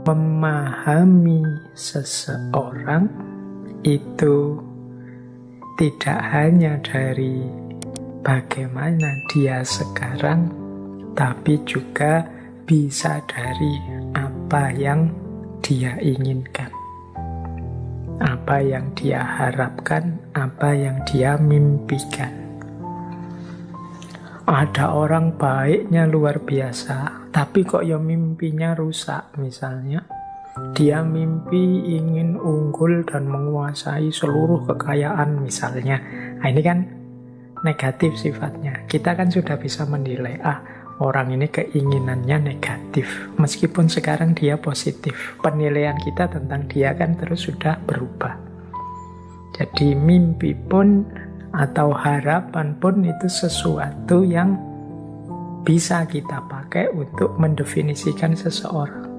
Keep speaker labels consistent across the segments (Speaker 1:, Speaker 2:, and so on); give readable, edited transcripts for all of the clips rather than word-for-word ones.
Speaker 1: memahami seseorang itu tidak hanya dari bagaimana dia sekarang, tapi juga bisa dari apa yang dia inginkan, apa yang dia harapkan, apa yang dia mimpikan. Ada orang baiknya luar biasa, tapi kok ya mimpinya rusak misalnya. Dia mimpi ingin unggul dan menguasai seluruh kekayaan misalnya. Nah, ini kan negatif sifatnya. Kita kan sudah bisa menilai, orang ini keinginannya negatif. Meskipun sekarang dia positif. Penilaian kita tentang dia kan terus sudah berubah. Jadi mimpi pun atau harapan pun itu sesuatu yang bisa kita pakai untuk mendefinisikan seseorang.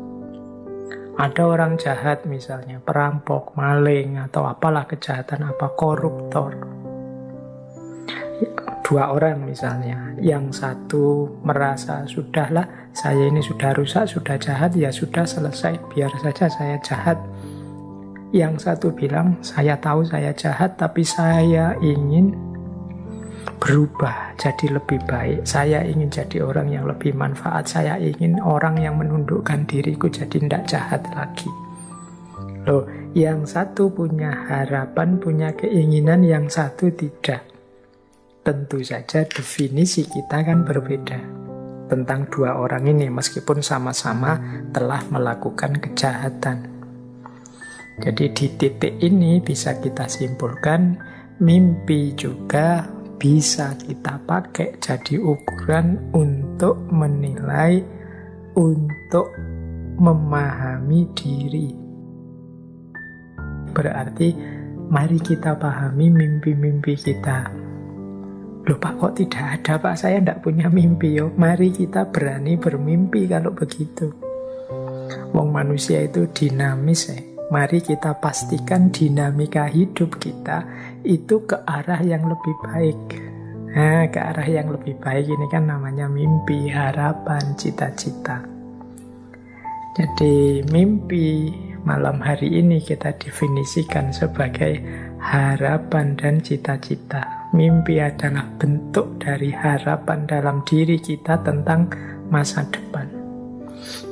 Speaker 1: Ada orang jahat misalnya, perampok, maling, atau apalah kejahatan apa, koruptor. Dua orang misalnya, yang satu merasa sudahlah, saya ini sudah rusak, sudah jahat, ya sudah selesai, biar saja saya jahat. Yang satu bilang, saya tahu saya jahat, tapi saya ingin berubah jadi lebih baik. Saya ingin jadi orang yang lebih manfaat. Saya ingin orang yang menundukkan diriku jadi tidak jahat lagi. Loh, yang satu punya harapan, punya keinginan, yang satu tidak. Tentu saja definisi kita kan berbeda tentang dua orang ini, meskipun sama-sama telah melakukan kejahatan. Jadi di titik ini bisa kita simpulkan, mimpi juga bisa kita pakai jadi ukuran untuk menilai, untuk memahami diri. Berarti mari kita pahami mimpi-mimpi kita. Loh Pak, kok tidak ada Pak? Saya tidak punya mimpi yo. Mari kita berani bermimpi kalau begitu. Wong manusia itu dinamis ya. Mari kita pastikan dinamika hidup kita itu ke arah yang lebih baik. Nah, ke arah yang lebih baik ini kan namanya mimpi, harapan, cita-cita. Jadi mimpi malam hari ini kita definisikan sebagai harapan dan cita-cita. Mimpi adalah bentuk dari harapan dalam diri kita tentang masa depan.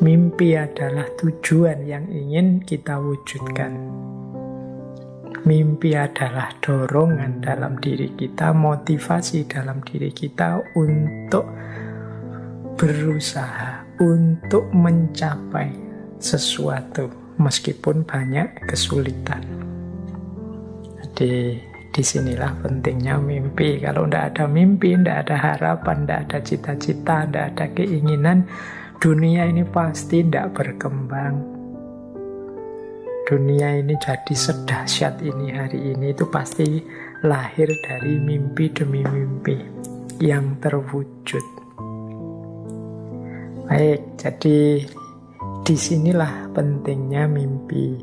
Speaker 1: Mimpi adalah tujuan yang ingin kita wujudkan. Mimpi adalah dorongan dalam diri kita, motivasi dalam diri kita untuk berusaha, untuk mencapai sesuatu, meskipun banyak kesulitan. Jadi disinilah pentingnya mimpi. Kalau tidak ada mimpi, tidak ada harapan, tidak ada cita-cita, tidak ada keinginan, dunia ini pasti tidak berkembang. Dunia ini jadi sedahsyat ini hari ini itu pasti lahir dari mimpi demi mimpi yang terwujud. Baik, jadi disinilah pentingnya mimpi.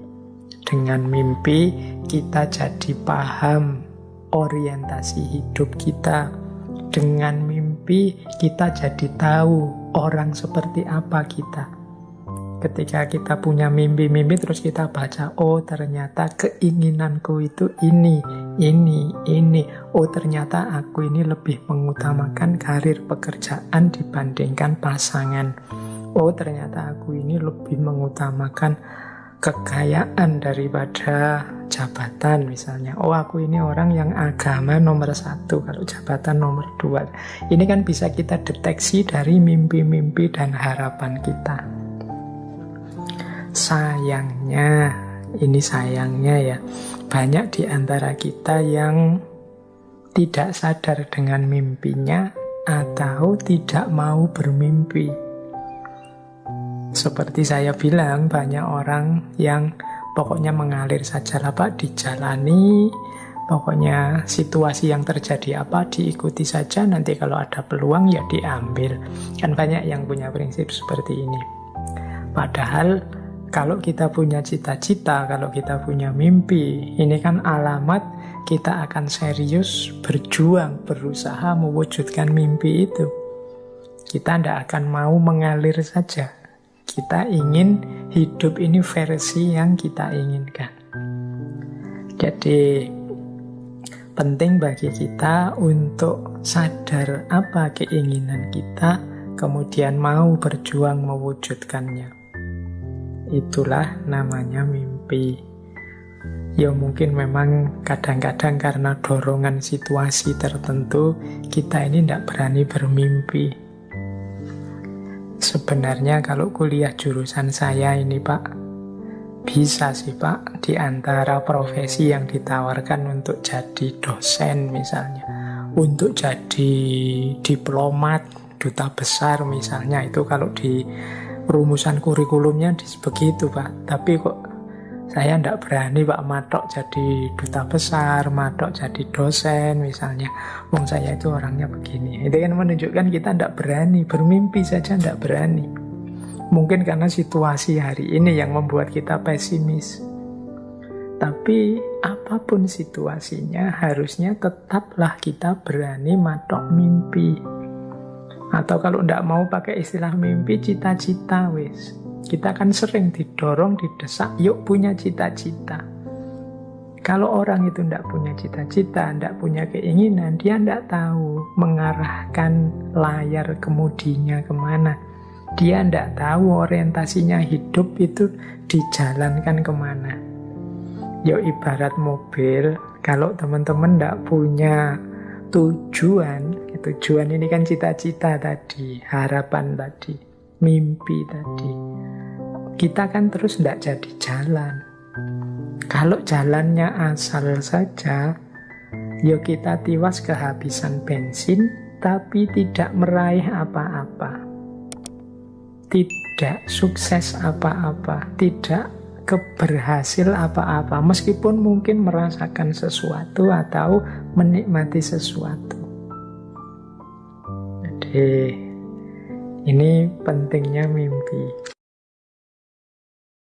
Speaker 1: Dengan mimpi kita jadi paham orientasi hidup kita. Dengan mimpi kita jadi tahu orang seperti apa kita. Ketika kita punya mimpi-mimpi terus kita baca, oh ternyata keinginanku itu ini. Oh ternyata aku ini lebih mengutamakan karir pekerjaan dibandingkan pasangan. Oh ternyata aku ini lebih mengutamakan kekayaan daripada jabatan misalnya. Oh aku ini orang yang agama nomor 1, kalau jabatan nomor 2. Ini kan bisa kita deteksi dari mimpi-mimpi dan harapan kita. Sayangnya, ini sayangnya ya, banyak di antara kita yang tidak sadar dengan mimpinya atau tidak mau bermimpi. Seperti saya bilang, banyak orang yang pokoknya mengalir saja lah Pak, dijalani. Pokoknya situasi yang terjadi apa diikuti saja, nanti kalau ada peluang ya diambil. Kan banyak yang punya prinsip seperti ini. Padahal kalau kita punya cita-cita, kalau kita punya mimpi, ini kan alamat kita akan serius berjuang, berusaha mewujudkan mimpi itu. Kita tidak akan mau mengalir saja. Kita ingin hidup ini versi yang kita inginkan. Jadi penting bagi kita untuk sadar apa keinginan kita, kemudian mau berjuang mewujudkannya. Itulah namanya mimpi. Ya mungkin memang kadang-kadang karena dorongan situasi tertentu kita ini tidak berani bermimpi. Sebenarnya kalau kuliah jurusan saya ini Pak, bisa sih Pak, di antara profesi yang ditawarkan untuk jadi dosen misalnya, untuk jadi diplomat, duta besar misalnya, itu kalau di rumusan kurikulumnya begitu Pak. Tapi kok saya tidak berani Pak matok jadi duta besar, matok jadi dosen misalnya. Wong saya itu orangnya begini. Itu kan menunjukkan kita tidak berani, bermimpi saja tidak berani. Mungkin karena situasi hari ini yang membuat kita pesimis. Tapi apapun situasinya, harusnya tetaplah kita berani matok mimpi. Atau kalau tidak mau pakai istilah mimpi, cita-cita wis. Kita kan sering didorong, didesak, yuk punya cita-cita. Kalau orang itu tidak punya cita-cita, tidak punya keinginan, dia tidak tahu mengarahkan layar kemudinya kemana. Dia tidak tahu orientasinya hidup itu dijalankan kemana. Yuk ibarat mobil, kalau teman-teman tidak punya tujuan ini kan cita-cita tadi, harapan tadi, mimpi tadi. Kita kan terus tidak jadi jalan. Kalau jalannya asal saja, ya kita tiwas kehabisan bensin, tapi tidak meraih apa-apa. Tidak sukses apa-apa, tidak keberhasil apa-apa, meskipun mungkin merasakan sesuatu atau menikmati sesuatu. Jadi, ini pentingnya mimpi.